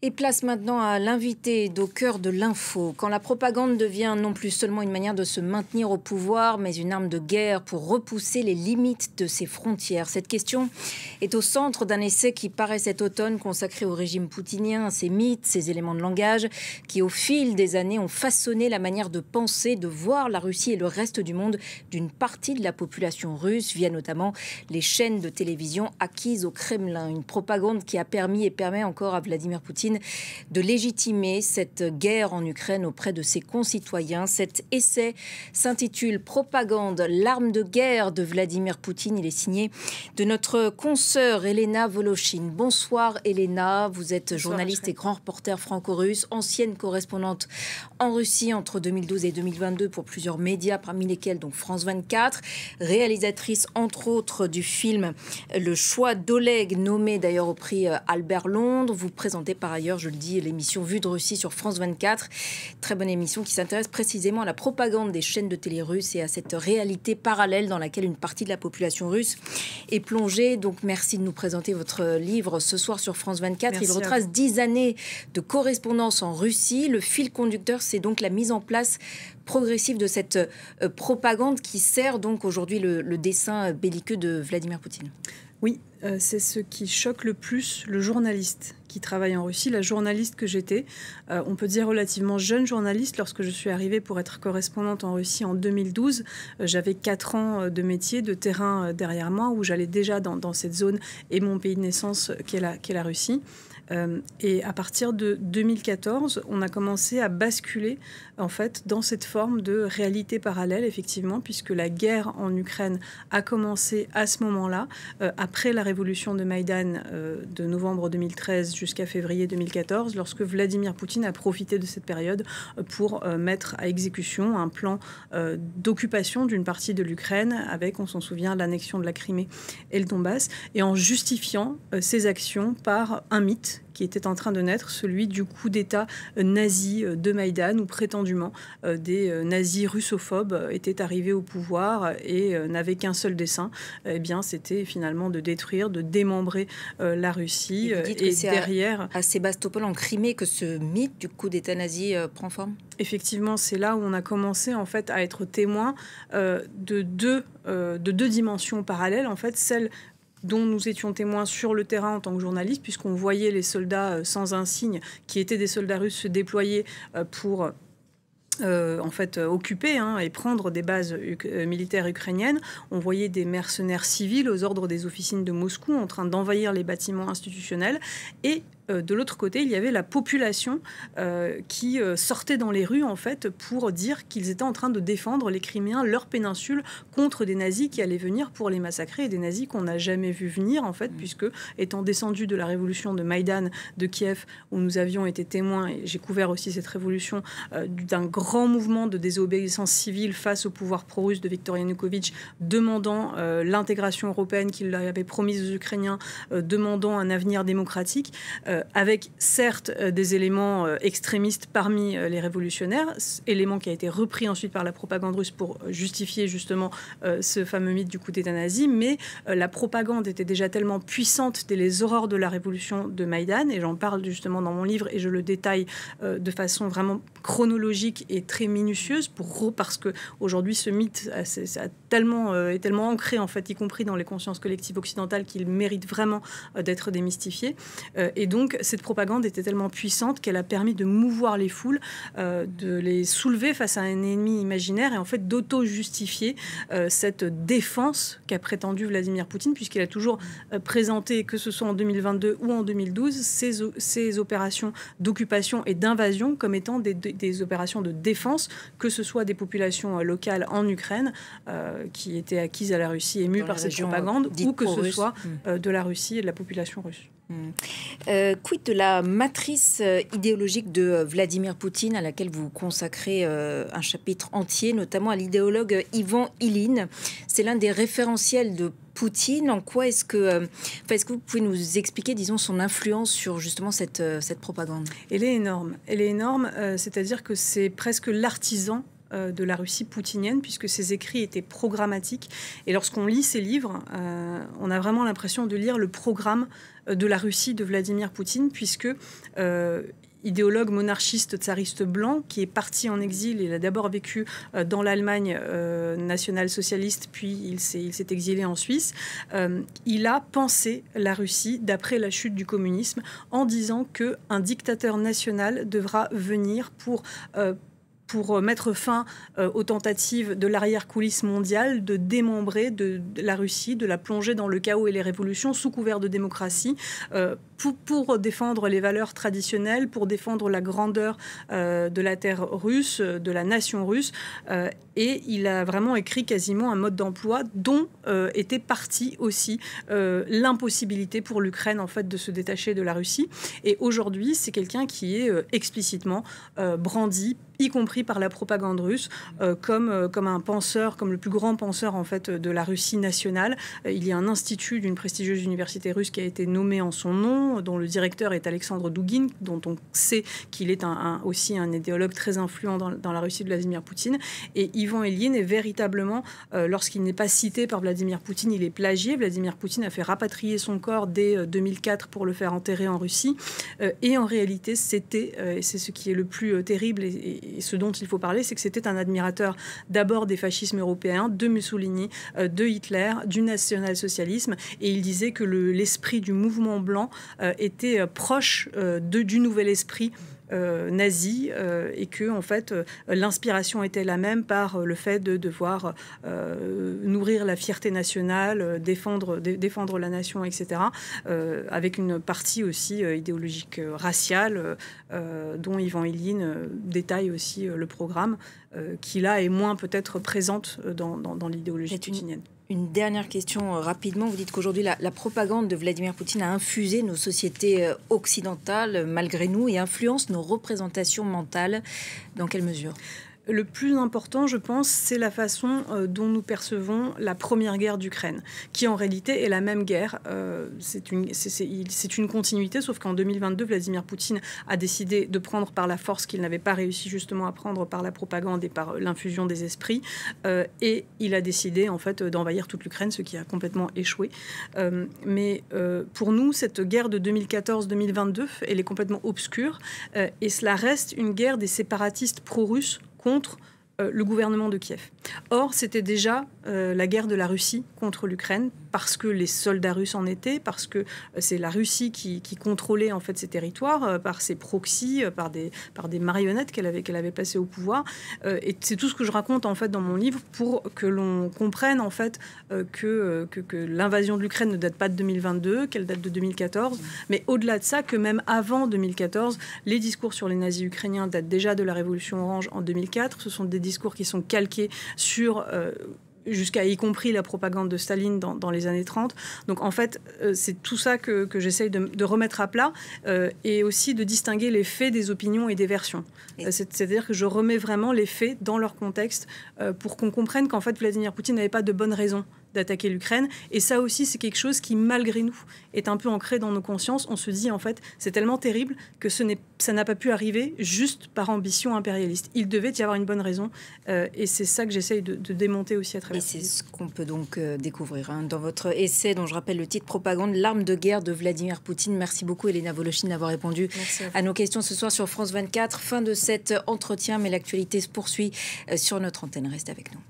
Et place maintenant à l'invité au cœur de l'info. Quand la propagande devient non plus seulement une manière de se maintenir au pouvoir, mais une arme de guerre pour repousser les limites de ses frontières. Cette question est au centre d'un essai qui paraît cet automne consacré au régime poutinien, ses mythes, ses éléments de langage, qui au fil des années ont façonné la manière de penser, de voir la Russie et le reste du monde d'une partie de la population russe, via notamment les chaînes de télévision acquises au Kremlin. Une propagande qui a permis et permet encore à Vladimir Poutine de légitimer cette guerre en Ukraine auprès de ses concitoyens. Cet essai s'intitule « Propagande, l'arme de guerre de Vladimir Poutine ». Il est signé de notre consoeur Elena Voloshin. Bonsoir Elena, vous êtes journaliste et grand reporter franco-russe, ancienne correspondante en Russie entre 2012 et 2022 pour plusieurs médias, parmi lesquels donc France 24, réalisatrice entre autres du film Le choix d'Oleg, nommé d'ailleurs au prix Albert Londres. Vous présentez par ailleurs, je le dis, l'émission Vue de Russie sur France 24. Très bonne émission qui s'intéresse précisément à la propagande des chaînes de télé russes et à cette réalité parallèle dans laquelle une partie de la population russe est plongée. Donc merci de nous présenter votre livre ce soir sur France 24. Merci. Il retrace 10 années de correspondance en Russie. Le fil conducteur, c'est donc la mise en place progressive de cette propagande qui sert donc aujourd'hui le dessein belliqueux de Vladimir Poutine. Oui, c'est ce qui choque le plus le journaliste qui travaille en Russie, la journaliste que j'étais. On peut dire relativement jeune journaliste. Lorsque je suis arrivée pour être correspondante en Russie en 2012, j'avais 4 ans de métier, de terrain derrière moi, où j'allais déjà dans cette zone et mon pays de naissance qu'est la Russie. Et à partir de 2014, on a commencé à basculer en fait dans cette forme de réalité parallèle, effectivement, puisque la guerre en Ukraine a commencé à ce moment-là, après la révolution de Maïdan de novembre 2013 jusqu'à février 2014, lorsque Vladimir Poutine a profité de cette période pour mettre à exécution un plan d'occupation d'une partie de l'Ukraine, avec, on s'en souvient, l'annexion de la Crimée et le Donbass, et en justifiant ses actions par un mythe qui était en train de naître, celui du coup d'État nazi de Maïdan, où prétendument des nazis russophobes étaient arrivés au pouvoir et n'avaient qu'un seul dessein, eh bien, c'était finalement de détruire, de démembrer la Russie. Et derrière, à Sébastopol, en Crimée, que ce mythe du coup d'État nazi prend forme. Effectivement, c'est là où on a commencé en fait à être témoin de deux dimensions parallèles, en fait, celle dont nous étions témoins sur le terrain en tant que journalistes, puisqu'on voyait les soldats sans insigne, qui étaient des soldats russes, se déployer pour en fait occuper et prendre des bases militaires ukrainiennes. On voyait des mercenaires civils aux ordres des officines de Moscou en train d'envahir les bâtiments institutionnels, et de l'autre côté, il y avait la population qui sortait dans les rues en fait pour dire qu'ils étaient en train de défendre les Criméens, leur péninsule, contre des nazis qui allaient venir pour les massacrer, et des nazis qu'on n'a jamais vu venir en fait, puisque étant descendus de la révolution de Maïdan de Kiev, où nous avions été témoins, et j'ai couvert aussi cette révolution, d'un grand mouvement de désobéissance civile face au pouvoir pro-russe de Viktor Yanukovych, demandant l'intégration européenne qu'il avait promise aux Ukrainiens, demandant un avenir démocratique, avec certes des éléments extrémistes parmi les révolutionnaires, élément qui a été repris ensuite par la propagande russe pour justifier justement ce fameux mythe du coup d'État nazi, mais la propagande était déjà tellement puissante dès les horreurs de la révolution de Maïdan, et j'en parle justement dans mon livre et je le détaille de façon vraiment chronologique et très minutieuse, parce que aujourd'hui ce mythe est tellement ancré en fait, y compris dans les consciences collectives occidentales, qu'il mérite vraiment d'être démystifié. Et donc cette propagande était tellement puissante qu'elle a permis de mouvoir les foules, de les soulever face à un ennemi imaginaire, et en fait d'auto-justifier cette défense qu'a prétendu Vladimir Poutine, puisqu'il a toujours présenté, que ce soit en 2022 ou en 2012, ces opérations d'occupation et d'invasion comme étant des opérations de défense, que ce soit des populations locales en Ukraine qui étaient acquises à la Russie, émues par cette propagande, ou que ce soit de la Russie et de la population russe. Quid de la matrice idéologique de Vladimir Poutine, à laquelle vous consacrez un chapitre entier, notamment à l'idéologue Ivan Ilyin. C'est l'un des référentiels de Poutine. En quoi est-ce que vous pouvez nous expliquer, disons, son influence sur justement cette propagande? Elle est énorme. Elle est énorme, c'est-à-dire que c'est presque l'artisan de la Russie poutinienne, puisque ses écrits étaient programmatiques. Et lorsqu'on lit ses livres, on a vraiment l'impression de lire le programme de la Russie de Vladimir Poutine, puisque idéologue monarchiste tsariste blanc qui est parti en exil. Il a d'abord vécu dans l'Allemagne nationale-socialiste, puis il s'est exilé en Suisse. Il a pensé la Russie d'après la chute du communisme en disant qu'un dictateur national devra venir pour mettre fin aux tentatives de l'arrière-coulisse mondiale de démembrer de la Russie, de la plonger dans le chaos et les révolutions sous couvert de démocratie, pour défendre les valeurs traditionnelles, pour défendre la grandeur de la terre russe, de la nation russe. Et il a vraiment écrit quasiment un mode d'emploi dont était partie aussi l'impossibilité pour l'Ukraine en fait, de se détacher de la Russie. Et aujourd'hui, c'est quelqu'un qui est explicitement brandi, y compris par la propagande russe, comme un penseur, comme le plus grand penseur en fait de la Russie nationale. Il y a un institut d'une prestigieuse université russe qui a été nommé en son nom, dont le directeur est Alexandre Douguine, dont on sait qu'il est aussi un idéologue très influent dans la Russie de Vladimir Poutine. Et Ivan Ilyin est véritablement, lorsqu'il n'est pas cité par Vladimir Poutine, il est plagié. Vladimir Poutine a fait rapatrier son corps dès 2004 pour le faire enterrer en Russie. Et en réalité, c'était, et c'est ce qui est le plus terrible et ce dont il faut parler, c'est que c'était un admirateur d'abord des fascismes européens, de Mussolini, de Hitler, du national-socialisme. Et il disait que l'esprit du mouvement blanc était proche du nouvel esprit nazi et que en fait l'inspiration était la même par le fait de devoir nourrir la fierté nationale, défendre la nation, etc. Avec une partie aussi idéologique raciale dont Ivan Ilyin détaille aussi le programme qui là est moins peut-être présente dans l'idéologie poutinienne. Une dernière question rapidement. Vous dites qu'aujourd'hui, la propagande de Vladimir Poutine a infusé nos sociétés occidentales, malgré nous, et influence nos représentations mentales. Dans quelle mesure ? Le plus important, je pense, c'est la façon dont nous percevons la première guerre d'Ukraine, qui en réalité est la même guerre. C'est une continuité, sauf qu'en 2022, Vladimir Poutine a décidé de prendre par la force qu'il n'avait pas réussi justement à prendre par la propagande et par l'infusion des esprits. Et il a décidé en fait d'envahir toute l'Ukraine, ce qui a complètement échoué. Mais pour nous, cette guerre de 2014-2022, elle est complètement obscure. Et cela reste une guerre des séparatistes pro-russes contre le gouvernement de Kiev. Or, c'était déjà la guerre de la Russie contre l'Ukraine, parce que les soldats russes en étaient, parce que c'est la Russie qui contrôlait en fait ces territoires, par ses proxys, par des marionnettes qu'elle avait placées au pouvoir. Et c'est tout ce que je raconte en fait dans mon livre pour que l'on comprenne en fait que l'invasion de l'Ukraine ne date pas de 2022, qu'elle date de 2014, mais au-delà de ça, que même avant 2014, les discours sur les nazis ukrainiens datent déjà de la Révolution orange en 2004. Ce sont des discours qui sont calqués sur jusqu'à y compris la propagande de Staline dans les années 30. Donc en fait, c'est tout ça que j'essaye de remettre à plat et aussi de distinguer les faits des opinions et des versions. C'est-à-dire que je remets vraiment les faits dans leur contexte pour qu'on comprenne qu'en fait, Vladimir Poutine n'avait pas de bonnes raisons d'attaquer l'Ukraine. Et ça aussi, c'est quelque chose qui, malgré nous, est un peu ancré dans nos consciences. On se dit, en fait, c'est tellement terrible que ça n'a pas pu arriver juste par ambition impérialiste. Il devait y avoir une bonne raison. Et c'est ça que j'essaye de démonter aussi à travers. Et c'est ce qu'on peut donc découvrir dans votre essai, dont je rappelle le titre, Propagande, l'arme de guerre de Vladimir Poutine. Merci beaucoup, Elena Voloshin, d'avoir répondu à nos questions ce soir sur France 24. Fin de cet entretien, mais l'actualité se poursuit sur notre antenne. Restez avec nous.